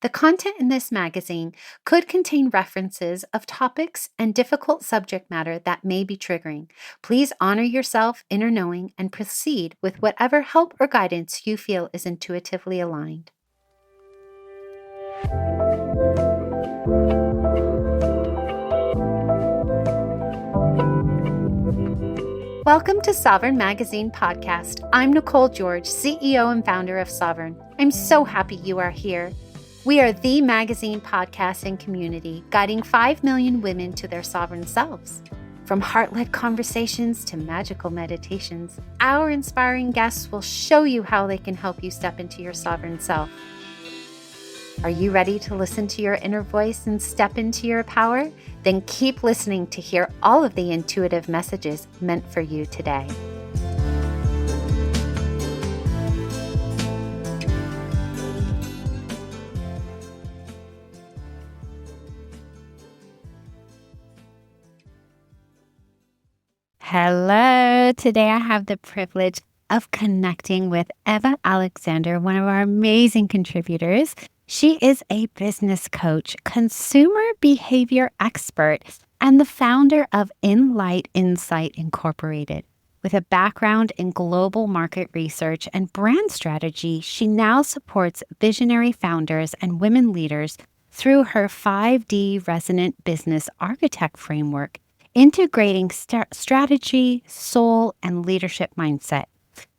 The content in this magazine could contain references of topics and difficult subject matter that may be triggering. Please honor yourself, inner knowing, and proceed with whatever help or guidance you feel is intuitively aligned. Welcome to Sovereign Magazine Podcast. I'm Nicole George, CEO and founder of Sovereign. I'm so happy you are here. We are the magazine podcast and community guiding 5 million women to their sovereign selves. From heart-led conversations to magical meditations, our inspiring guests will show you how they can help you step into your sovereign self. Are you ready to listen to your inner voice and step into your power? Then keep listening to hear all of the intuitive messages meant for you today. Hello. Today I have the privilege of connecting with Eva Alexandre, one of our amazing contributors. She is a business coach, consumer behavior expert, and the founder of InLight Insight Incorporated. With a background in global market research and brand strategy, she now supports visionary founders and women leaders through her 5D Resonant Business Architect framework, integrating strategy, soul, and leadership mindset.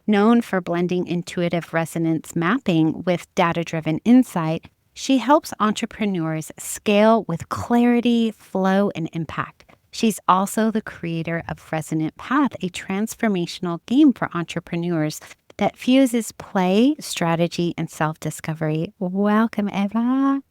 Known for blending intuitive resonance mapping with data-driven insight, she helps entrepreneurs scale with clarity, flow, and impact. She's also the creator of Resonant Path, a transformational game for entrepreneurs that fuses play, strategy, and self-discovery. Welcome, Eva.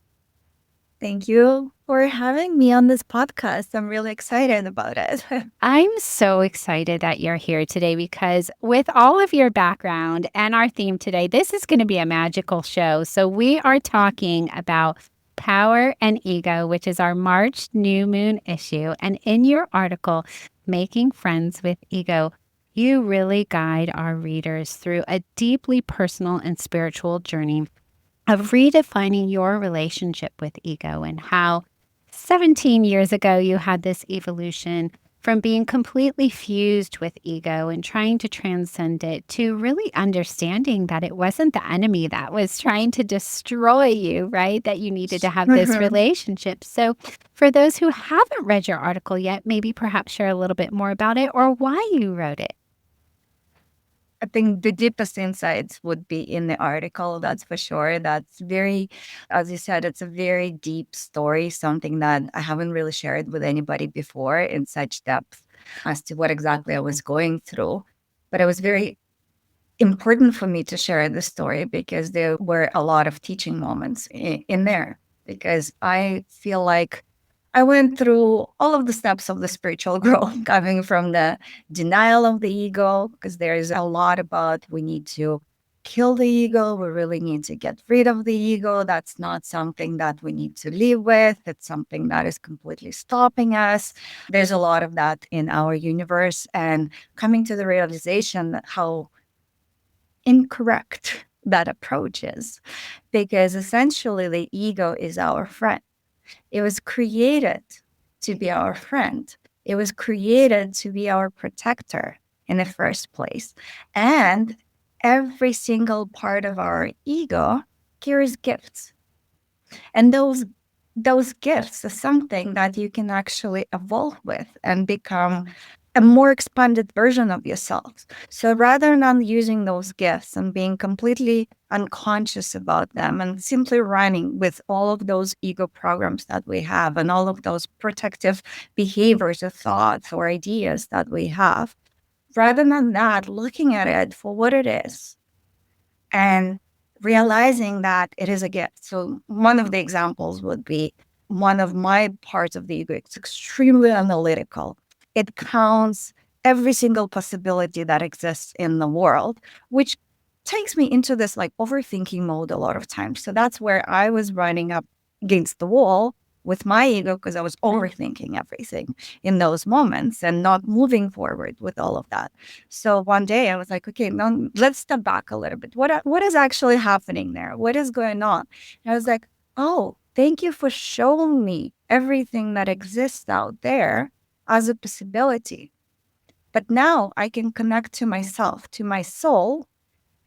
Thank you for having me on this podcast. I'm really excited about it. I'm so excited that you're here today because with all of your background and our theme today, this is going to be a magical show. So we are talking about power and ego, which is our March new moon issue. And in your article, Making Friends with Ego, you really guide our readers through a deeply personal and spiritual journey of redefining your relationship with ego and how 17 years ago you had this evolution from being completely fused with ego and trying to transcend it to really understanding that it wasn't the enemy that was trying to destroy you, right? That you needed to have this relationship. So for those who haven't read your article yet, maybe perhaps share a little bit more about it or why you wrote it. I think the deepest insights would be in the article, that's for sure. That's very, as you said, it's a very deep story, something that I haven't really shared with anybody before in such depth as to what exactly I was going through. But it was very important for me to share the story because there were a lot of teaching moments in there, because I feel like I went through all of the steps of the spiritual growth, coming from the denial of the ego, because there is a lot about we need to kill the ego. We really need to get rid of the ego. That's not something that we need to live with. It's something that is completely stopping us. There's a lot of that in our universe, and coming to the realization that how incorrect that approach is, because essentially the ego is our friend. It was created to be our friend. It was created to be our protector in the first place. And every single part of our ego carries gifts. And those gifts are something that you can actually evolve with and become a more expanded version of yourself. So rather than using those gifts and being completely unconscious about them and simply running with all of those ego programs that we have and all of those protective behaviors or thoughts or ideas that we have, rather than that, looking at it for what it is and realizing that it is a gift. So one of the examples would be one of my parts of the ego. It's extremely analytical. It counts every single possibility that exists in the world, which takes me into this like overthinking mode a lot of times. So that's where I was running up against the wall with my ego because I was overthinking everything in those moments and not moving forward with all of that. So one day I was like, okay, now let's step back a little bit. What is actually happening there? What is going on? And I was like, oh, thank you for showing me everything that exists out there as a possibility. But now I can connect to myself, to my soul,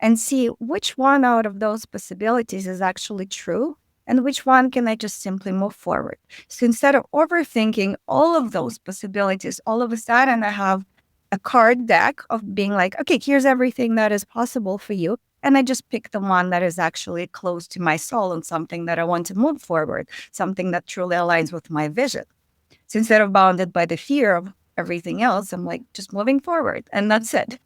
and see which one out of those possibilities is actually true and which one can I just simply move forward. So instead of overthinking all of those possibilities, all of a sudden I have a card deck of being like, okay, here's everything that is possible for you. And I just pick the one that is actually close to my soul and something that I want to move forward, something that truly aligns with my vision. So instead of bounded by the fear of everything else, I'm like just moving forward and that's it.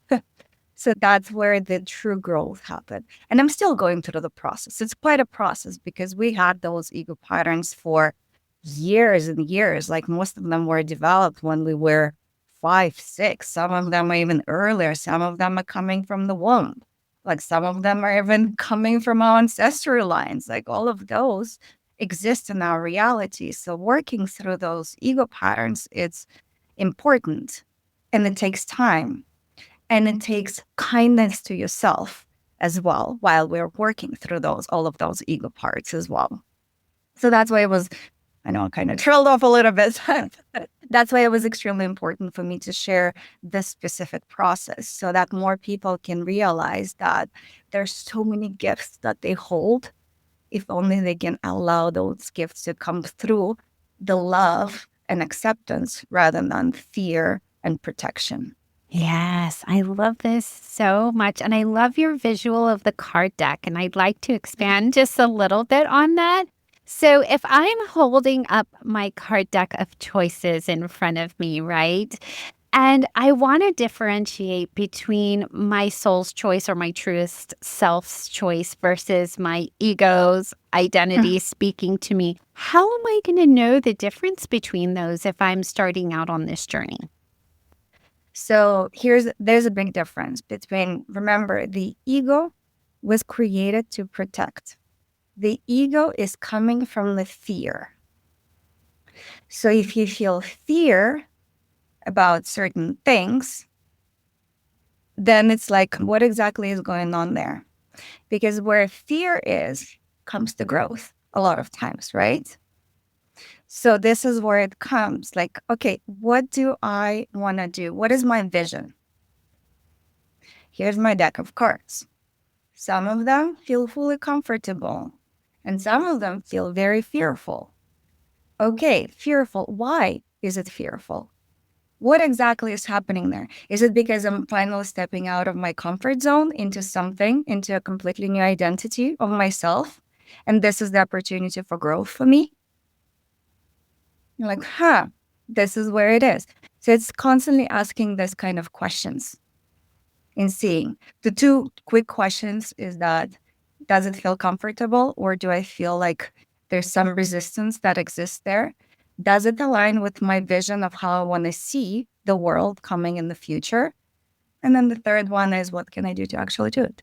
So that's where the true growth happened. And I'm still going through the process. It's quite a process because we had those ego patterns for years and years. Like most of them were developed when we were 5, 6. Some of them are even earlier. Some of them are coming from the womb. Like some of them are even coming from our ancestral lines. Like all of those exist in our reality. So working through those ego patterns, it's important and it takes time. And it takes kindness to yourself as well while we're working through all of those ego parts as well. So that's why it was, I know I kind of trailed off a little bit. That's why it was extremely important for me to share this specific process so that more people can realize that there's so many gifts that they hold if only they can allow those gifts to come through the love and acceptance rather than fear and protection. Yes, I love this so much. And I love your visual of the card deck. And I'd like to expand just a little bit on that. So, if I'm holding up my card deck of choices in front of me, right? And I want to differentiate between my soul's choice or my truest self's choice versus my ego's identity speaking to me. How am I going to know the difference between those if I'm starting out on this journey? So there's a big difference between, remember, the ego was created to protect. The ego is coming from the fear. So if you feel fear about certain things, then it's like, what exactly is going on there? Because where fear is, comes the growth a lot of times, right? So this is where it comes like, okay, what do I want to do? What is my vision? Here's my deck of cards. Some of them feel fully comfortable, and some of them feel very fearful. Okay, fearful. Why is it fearful? What exactly is happening there? Is it because I'm finally stepping out of my comfort zone into something, into a completely new identity of myself? And this is the opportunity for growth for me? You're like, this is where it is. So it's constantly asking this kind of questions and seeing. The two quick questions is that, does it feel comfortable, or do I feel like there's some resistance that exists there? Does it align with my vision of how I want to see the world coming in the future? And then the third one is, what can I do to actually do it?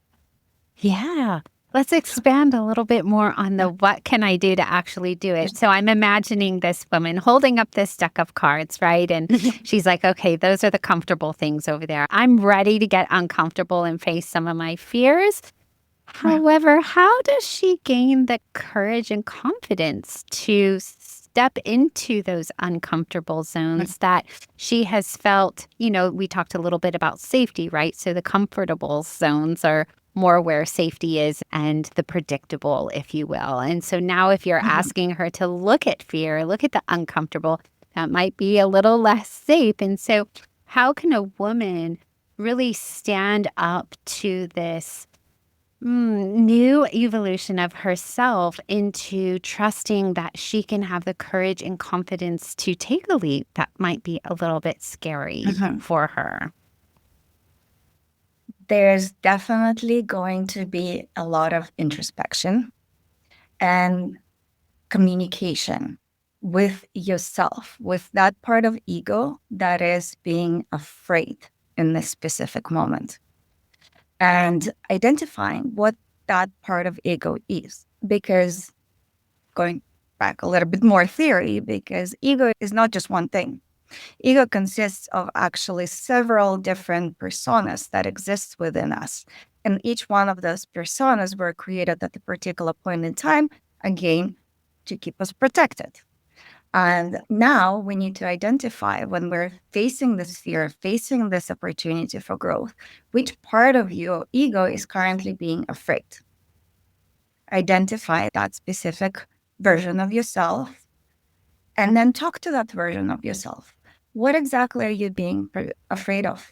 Yeah. Let's expand a little bit more on the what can I do to actually do it. So I'm imagining this woman holding up this deck of cards, right? And she's like, okay, those are the comfortable things over there. I'm ready to get uncomfortable and face some of my fears. However, how does she gain the courage and confidence to step into those uncomfortable zones that she has felt? We talked a little bit about safety, right? So the comfortable zones are more where safety is and the predictable, if you will. And so now if you're asking her to look at fear, look at the uncomfortable, that might be a little less safe. And so how can a woman really stand up to this new evolution of herself into trusting that she can have the courage and confidence to take a leap that might be a little bit scary for her? There's definitely going to be a lot of introspection and communication with yourself, with that part of ego that is being afraid in this specific moment, and identifying what that part of ego is. Because going back a little bit more theory, because ego is not just one thing. Ego consists of actually several different personas that exist within us. And each one of those personas were created at a particular point in time, again, to keep us protected. And now we need to identify when we're facing this fear, facing this opportunity for growth, which part of your ego is currently being afraid. Identify that specific version of yourself and then talk to that version of yourself. What exactly are you being afraid of?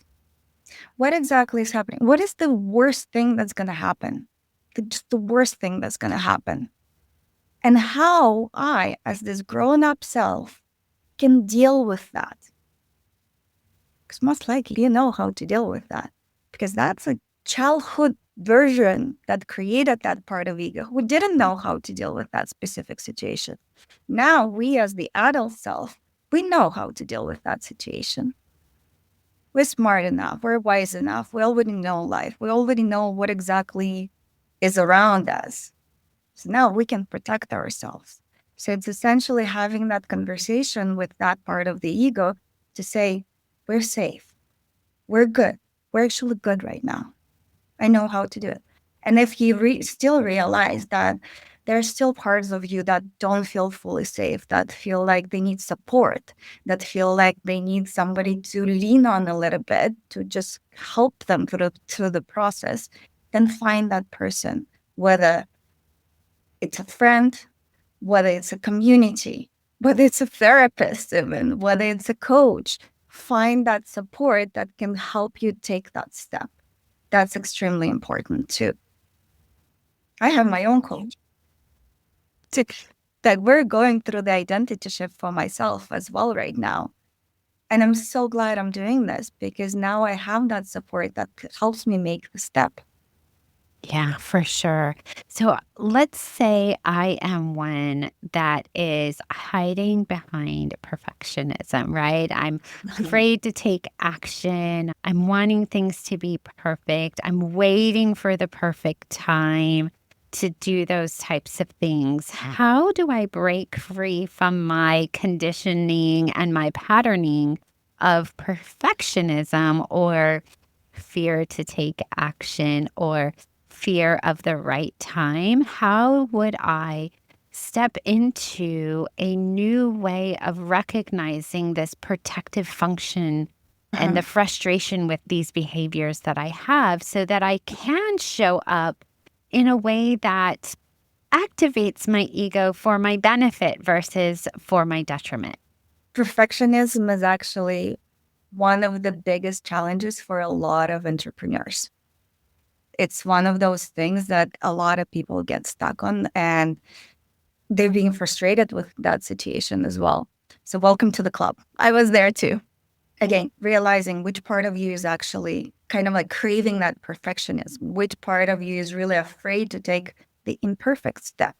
What exactly is happening? What is the worst thing that's going to happen? Just the worst thing that's going to happen. And how I, as this grown up self, can deal with that. Because most likely you know how to deal with that. Because that's a childhood version that created that part of ego who didn't know how to deal with that specific situation. Now we as the adult self, we know how to deal with that situation. We're smart enough, we're wise enough, we already know life, we already know what exactly is around us. So now we can protect ourselves. So it's essentially having that conversation with that part of the ego to say, we're safe, we're good, we're actually good right now. I know how to do it. And if you still realize that there are still parts of you that don't feel fully safe, that feel like they need support, that feel like they need somebody to lean on a little bit to just help them through the process, then find that person, whether it's a friend, whether it's a community, whether it's a therapist, even whether it's a coach. Find that support that can help you take that step. That's extremely important too. I have my own coach to, that we're going through the identity shift for myself as well right now. And I'm so glad I'm doing this because now I have that support that helps me make the step. Yeah, for sure. So let's say I am one that is hiding behind perfectionism, right? I'm afraid to take action. I'm wanting things to be perfect. I'm waiting for the perfect time to do those types of things. How do I break free from my conditioning and my patterning of perfectionism or fear to take action or fear of the right time? How would I step into a new way of recognizing this protective function and the frustration with these behaviors that I have so that I can show up in a way that activates my ego for my benefit versus for my detriment? Perfectionism is actually one of the biggest challenges for a lot of entrepreneurs. It's one of those things that a lot of people get stuck on, and they're being frustrated with that situation as well. So, welcome to the club. I was there too. Again, realizing which part of you is actually kind of like craving that perfectionism, which part of you is really afraid to take the imperfect step.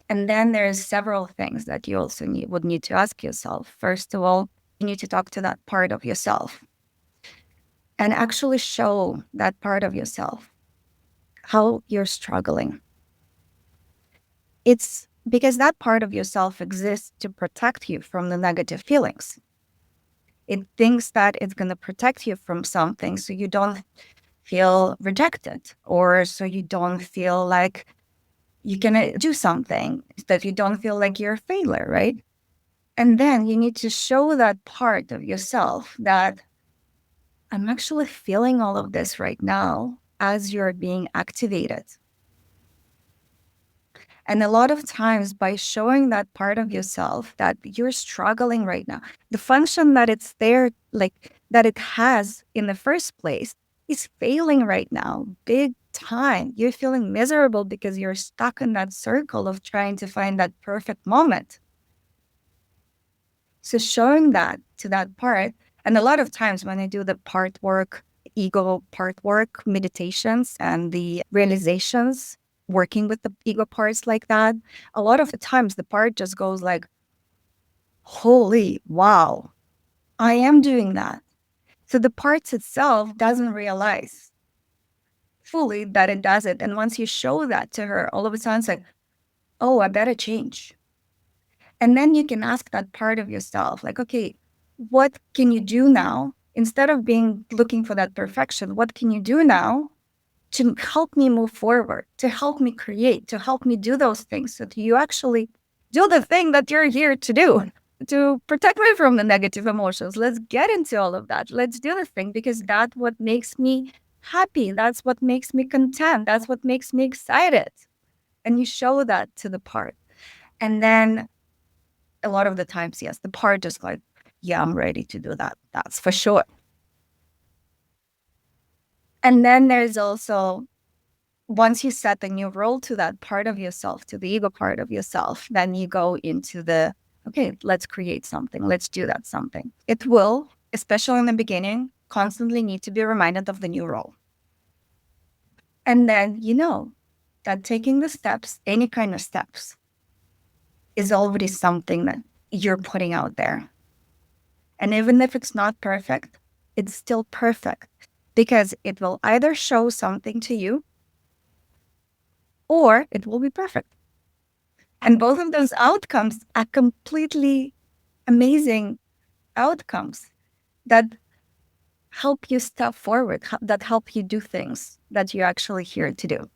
And then there's several things that you also would need to ask yourself. First of all, you need to talk to that part of yourself and actually show that part of yourself how you're struggling. It's because that part of yourself exists to protect you from the negative feelings. It thinks that it's going to protect you from something so you don't feel rejected or so you don't feel like you can do something, that you don't feel like you're a failure, right? And then you need to show that part of yourself that I'm actually feeling all of this right now as you're being activated. And a lot of times, by showing that part of yourself that you're struggling right now, the function that it's there, like that it has in the first place, is failing right now, big time. You're feeling miserable because you're stuck in that circle of trying to find that perfect moment. So, showing that to that part, and a lot of times when I do the part work, ego part work meditations and the realizations, working with the ego parts like that, a lot of the times the part just goes like, holy wow, I am doing that. So the parts itself doesn't realize fully that it does it. And once you show that to her, all of a sudden it's like, oh, I better change. And then you can ask that part of yourself, like, okay, what can you do now? Instead of being looking for that perfection, what can you do now to help me move forward, to help me create, to help me do those things so that you actually do the thing that you're here to do, to protect me from the negative emotions. Let's get into all of that. Let's do the thing, because that's what makes me happy. That's what makes me content. That's what makes me excited. And you show that to the part. And then a lot of the times, yes, the part just like, yeah, I'm ready to do that. That's for sure. And then there's also, once you set the new role to that part of yourself, to the ego part of yourself, then you go into the, okay, let's create something. Let's do that something. It will, especially in the beginning, constantly need to be reminded of the new role. And then you know that taking the steps, any kind of steps, is already something that you're putting out there. And even if it's not perfect, it's still perfect, because it will either show something to you or it will be perfect. And both of those outcomes are completely amazing outcomes that help you step forward, that help you do things that you're actually here to do.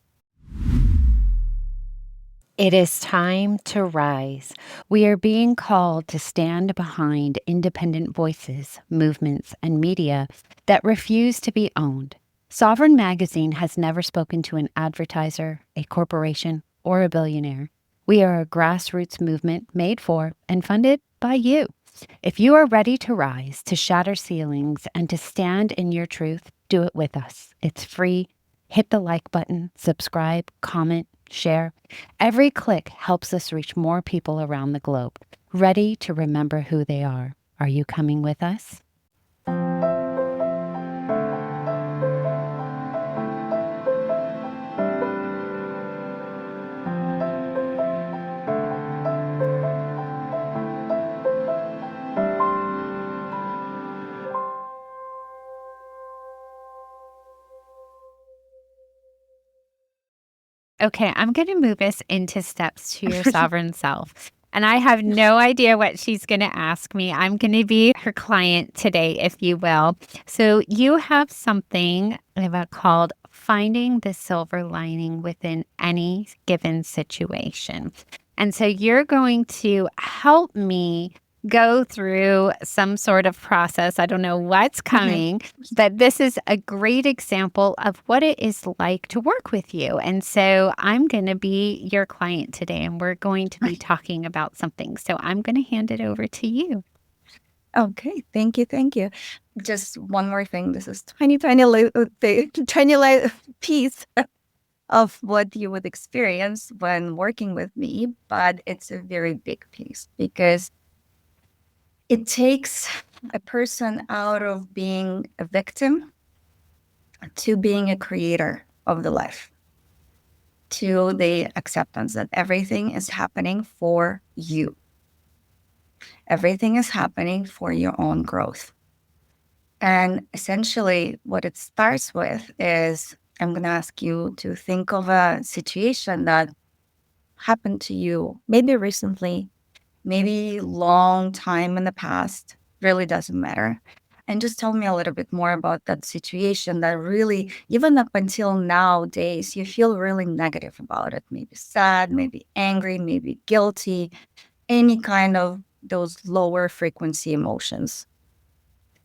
It is time to rise. We are being called to stand behind independent voices, movements, and media that refuse to be owned. Sovereign Magazine has never spoken to an advertiser, a corporation, or a billionaire. We are a grassroots movement made for and funded by you. If you are ready to rise, to shatter ceilings, and to stand in your truth, do it with us. It's free. Hit the like button, subscribe, comment, share. Every click helps us reach more people around the globe, ready to remember who they are. Are you coming with us? Okay, I'm going to move us into steps to your sovereign self. And I have no idea what she's going to ask me. I'm going to be her client today, if you will. So, you have something called finding the silver lining within any given situation. And so, you're going to help me go through some sort of process. I don't know what's coming, but this is a great example of what it is like to work with you. And so I'm going to be your client today, and we're going to be talking about something. So I'm going to hand it over to you. Okay, thank you, thank you. Just one more thing. This is tiny, tiny, tiny piece of what you would experience when working with me, but it's a very big piece, because it takes a person out of being a victim to being a creator of the life, to the acceptance that everything is happening for you. Everything is happening for your own growth. And essentially, what it starts with is, I'm going to ask you to think of a situation that happened to you, maybe recently, maybe long time in the past, really doesn't matter. And just tell me a little bit more about that situation that really, even up until nowadays, you feel really negative about it. Maybe sad, maybe angry, maybe guilty, any kind of those lower frequency emotions.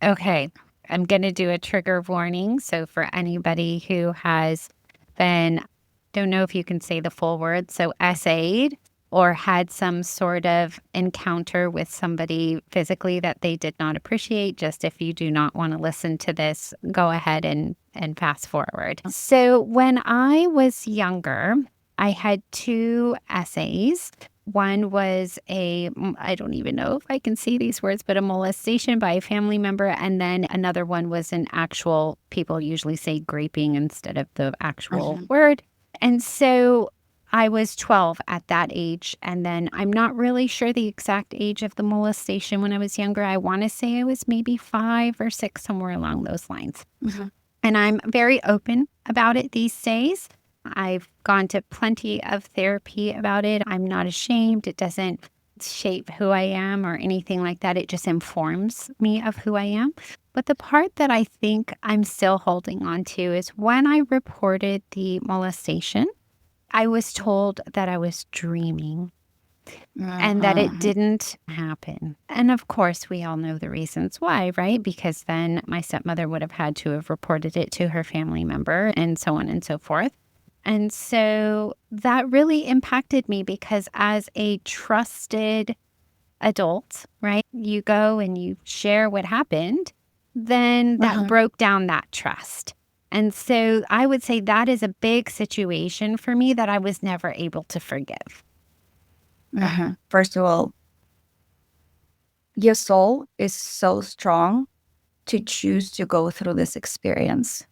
Okay, I'm going to do a trigger warning. So for anybody who has been, don't know if you can say the full word, so essayed or had some sort of encounter with somebody physically that they did not appreciate, just if you do not want to listen to this, go ahead and fast forward. So when I was younger, I had two essays. One was I don't even know if I can see these words, but a molestation by a family member. And then another one was an actual, people usually say graping instead of the actual word. And so I was 12 at that age. And then I'm not really sure the exact age of the molestation when I was younger. I want to say I was maybe 5 or 6, somewhere along those lines. And I'm very open about it these days. I've gone to plenty of therapy about it. I'm not ashamed. It doesn't shape who I am or anything like that. It just informs me of who I am. But the part that I think I'm still holding on to is when I reported the molestation, I was told that I was dreaming. and that it Mhm. didn't happen. And of course, we all know the reasons why, right? Because then my stepmother would have had to have reported it to her family member and so on and so forth. And so that really impacted me because as a trusted adult, right? You go and you share what happened, then that Mhm. broke down that trust. And so I would say that is a big situation for me that I was never able to forgive. Mhm. First of all, your soul is so strong to choose to go through this experience.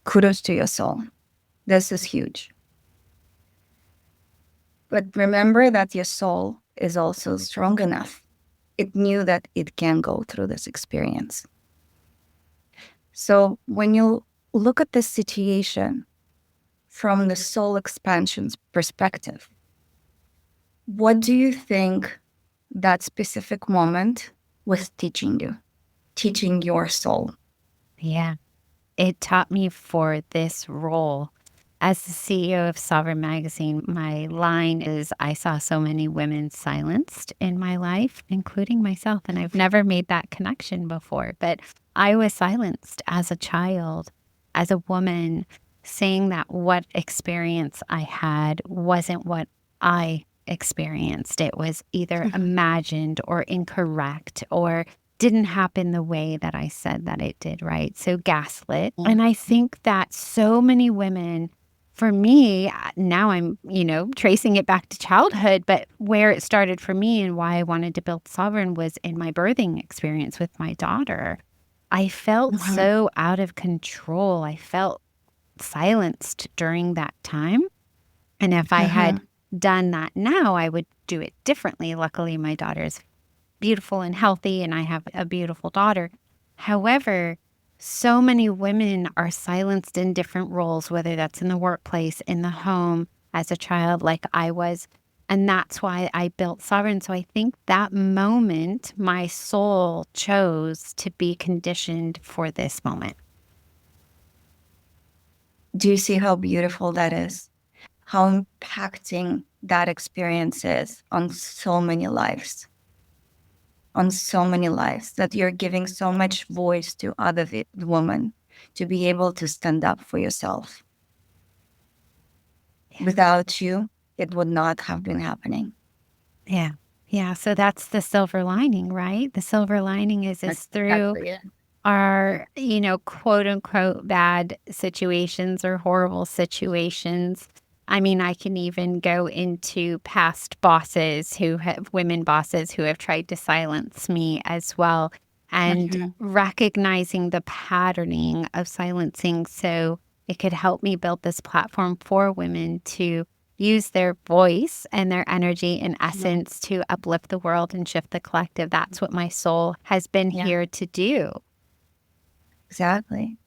Kudos to your soul. This is huge. But remember that your soul is also strong enough. It knew that it can go through this experience. So when you look at this situation from the soul expansion's perspective, what do you think that specific moment was teaching you, teaching your soul? Yeah. It taught me for this role. As the CEO of Sovereign Magazine, my line is I saw so many women silenced in my life, including myself. And I've never made that connection before, but I was silenced as a child, as a woman, saying that what experience I had wasn't what I experienced. It was either imagined or incorrect or didn't happen the way that I said that it did, right? So gaslit. And I think that so many women, for me, now I'm, tracing it back to childhood, but where it started for me and why I wanted to build Sovereign was in my birthing experience with my daughter. I felt Mhm. so out of control. I felt silenced during that time. And if I had Mhm. done that now, I would do it differently. Luckily, my daughter's beautiful and healthy, and I have a beautiful daughter. However, so many women are silenced in different roles, whether that's in the workplace, in the home, as a child, like I was. And that's why I built Sovereign. So I think that moment, my soul chose to be conditioned for this moment. Do you see how beautiful that is? How impacting that experience is on so many lives, on so many lives, that you're giving so much voice to other women to be able to stand up for yourself. Yeah. Without you, it would not have been happening. Yeah. Yeah. So that's the silver lining, right? The silver lining is That's through exactly it. are, quote unquote bad situations or horrible situations. I mean, I can even go into past bosses who have women bosses who have tried to silence me as well, and Mhm. recognizing the patterning of silencing so it could help me build this platform for women to use their voice and their energy in Mhm. essence to uplift the world and shift the collective. That's what my soul has been Yeah, here to do. exactly.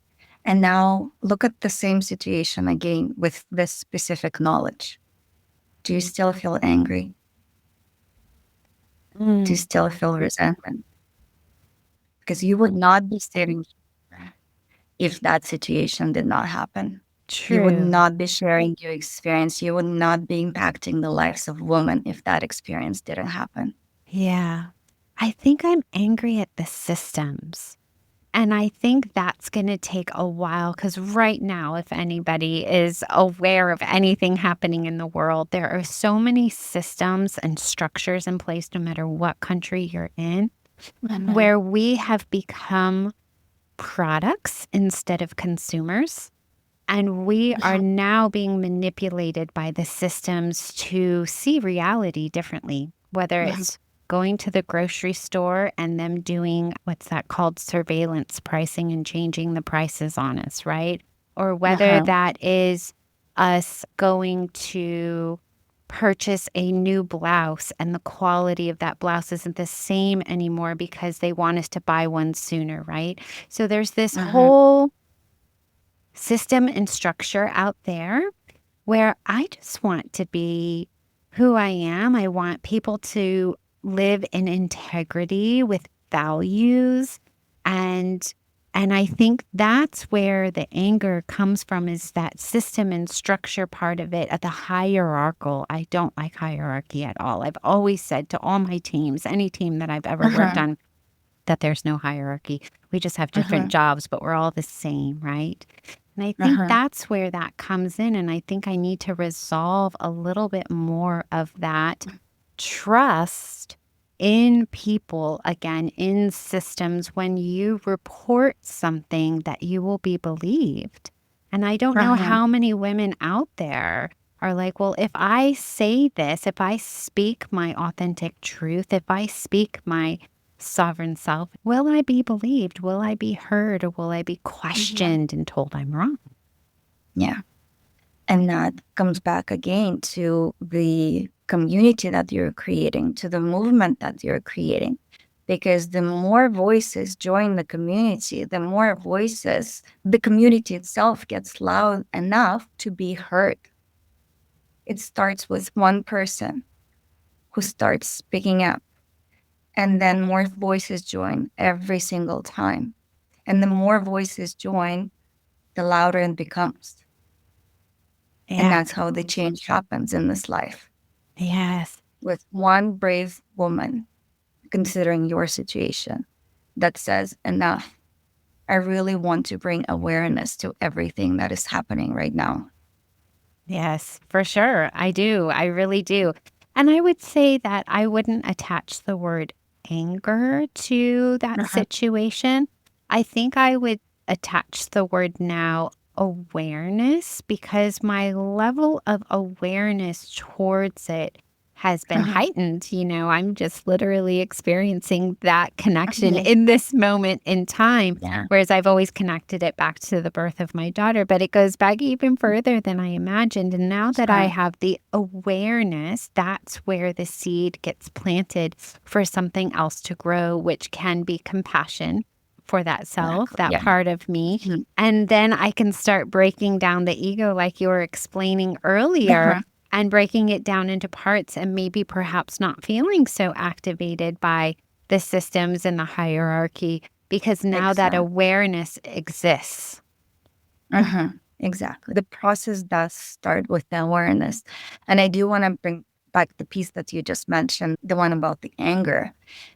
And now look at the same situation again with this specific knowledge. Do you still feel angry? Do you Mm, still feel resentment? Because you would not be sitting here if that situation did not happen. You would true. not be sharing your experience. You would not be impacting the lives of women if that experience didn't happen. Yeah. I think I'm angry at the systems. And I think that's going to take a while because right now, if anybody is aware of anything happening in the world, there are so many systems and structures in place, no matter what country you're in, Mhm. where we have become products instead of consumers. And we are now being manipulated by the systems to see reality differently, whether Mhm. it's going to the grocery store and them doing what's that called surveillance pricing and changing the prices on us, right? Or whether Uh-huh. that is us going to purchase a new blouse and the quality of that blouse isn't the same anymore because they want us to buy one sooner, right? So there's this Uh-huh. whole system and structure out there where I just want to be who I am. I want people to live in integrity with values and And I think that's where the anger comes from, is that system and structure part of it at the hierarchical. I don't like hierarchy at all. I've always said to all my teams, any team that I've ever worked Uh-huh. on, that there's no hierarchy. We just have different Uh-huh. jobs, but we're all the same, right? And I think Uh-huh. that's where that comes in. And I think I need to resolve a little bit more of that trust in people, again, in systems. When you report something, that you will be believed. And I don't know Uh-huh. how many women out there are like, well, if I say this, if I speak my authentic truth, if I speak my sovereign self, will I be believed? Will I be heard? Or will I be Mhm. questioned and told I'm wrong? Yeah. And that comes back again to the community that you're creating, to the movement that you're creating. Because the more voices join the community, the more voices, the community itself gets loud enough to be heard. It starts with one person who starts speaking up, and then more voices join every single time. And the more voices join, the louder it becomes. And Yeah. that's how the change happens in this life. Yes. With one brave woman considering your situation that says, enough. I really want to bring awareness to everything that is happening right now. Yes, for sure. I do. I really do. And I would say that I wouldn't attach the word anger to that Uh-huh. situation. I think I would attach the word now awareness, because my level of awareness towards it has been Uh-huh. heightened. I'm just literally experiencing that connection Uh-huh. in this moment in time. Yeah, Whereas I've always connected it back to the birth of my daughter, but it goes back even further than I imagined. And now that I sure. have the awareness, that's where the seed gets planted for something else to grow, which can be compassion for that self, Exactly. that Yeah. part of me. Mhm. And then I can start breaking down the ego, like you were explaining earlier, Uh-huh. and breaking it down into parts, and maybe perhaps not feeling so activated by the systems and the hierarchy, because now that Exactly. awareness exists. Uh-huh. Exactly. The process does start with the awareness. And I do want to bring back the piece that you just mentioned, the one about the anger,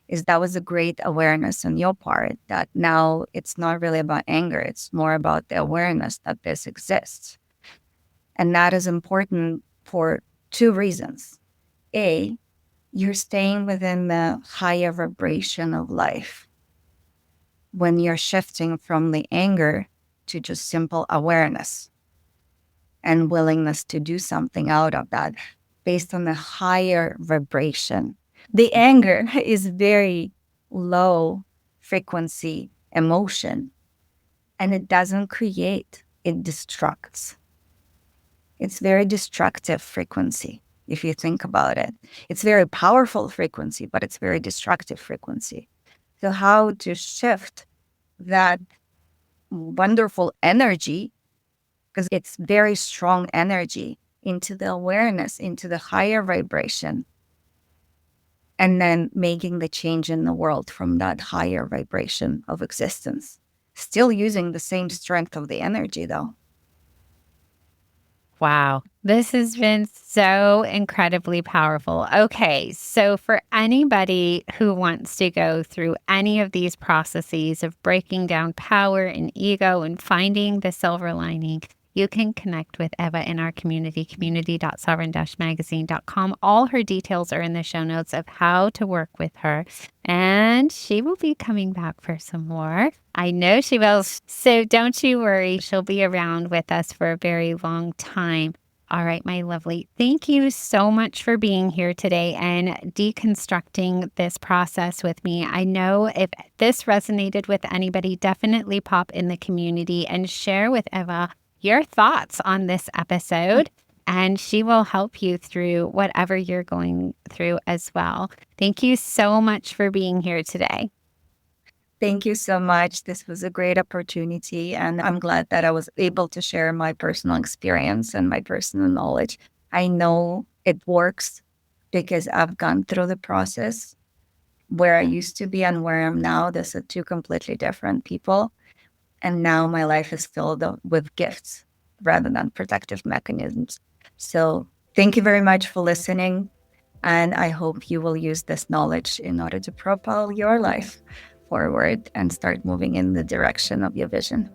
is that was a great awareness on your part that now it's not really about anger, it's more about the awareness that this exists. And that is important for two reasons. A, you're staying within the higher vibration of life when you're shifting from the anger to just simple awareness and willingness to do something out of that based on the higher vibration. The anger is very low frequency emotion, and it doesn't create, it destructs. It's very destructive frequency if you think about it. It's very powerful frequency, but it's very destructive frequency. So how to shift that wonderful energy, because it's very strong energy, into the awareness, into the higher vibration, and then making the change in the world from that higher vibration of existence. Still using the same strength of the energy, though. Wow. This has been so incredibly powerful. Okay. So, for anybody who wants to go through any of these processes of breaking down power and ego and finding the silver lining, you can connect with Eva in our community, community.sovereign-magazine.com. All her details are in the show notes of how to work with her. And she will be coming back for some more. I know she will. So don't you worry. She'll be around with us for a very long time. All right, my lovely. Thank you so much for being here today and deconstructing this process with me. I know if this resonated with anybody, definitely pop in the community and share with Eva your thoughts on this episode, and she will help you through whatever you're going through as well. Thank you so much for being here today. Thank you so much. This was a great opportunity, and I'm glad that I was able to share my personal experience and my personal knowledge. I know it works because I've gone through the process. Where I used to be and where I'm now, these are two completely different people. And now my life is filled with gifts rather than protective mechanisms. So thank you very much for listening. And I hope you will use this knowledge in order to propel your life forward and start moving in the direction of your vision.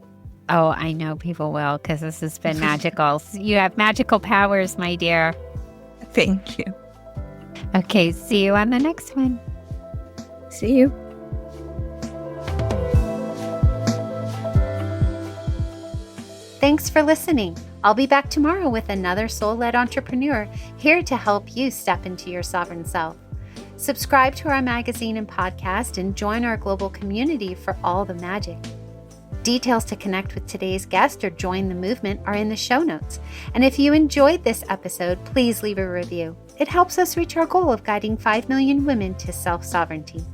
Oh, I know people will, because this has been magical. You have magical powers, my dear. Thank you. Okay, see you on the next one. See you. Thanks for listening. I'll be back tomorrow with another soul-led entrepreneur here to help you step into your sovereign self. Subscribe to our magazine and podcast and join our global community for all the magic. Details to connect with today's guest or join the movement are in the show notes. And if you enjoyed this episode, please leave a review. It helps us reach our goal of guiding 5 million women to self-sovereignty.